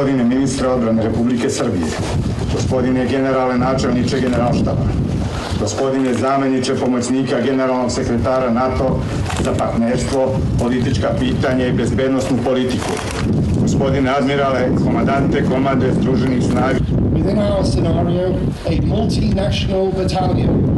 Gospodine ministre odbrane Republike Srbije, gospodine generalne načelniče Generalštaba, gospodine zameniče pomoćnika generalnog sekretara NATO za partnerstvo, politička pitanja i bezbednostnu politiku, gospodine admirale, komandante komande Združenih snaga. Within our scenario, a multinational battalion.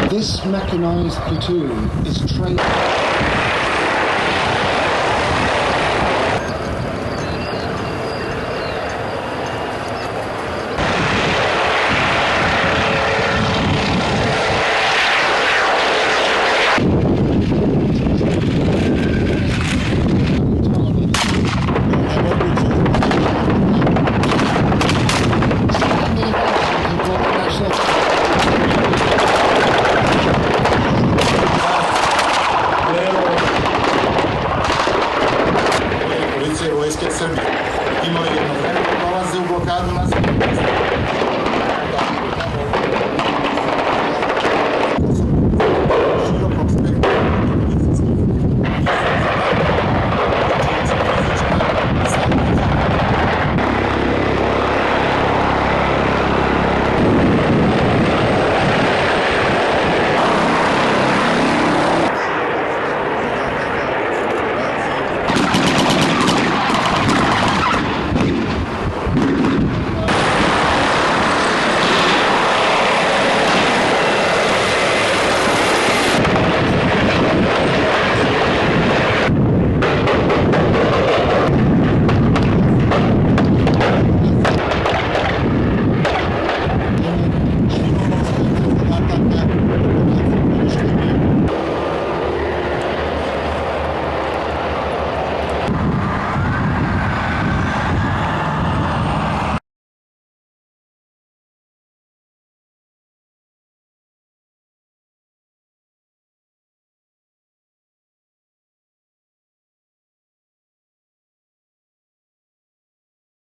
This mechanized platoon is trained. Vojske Srbije imali jednovremeno dolaze u blokadu nacionalnog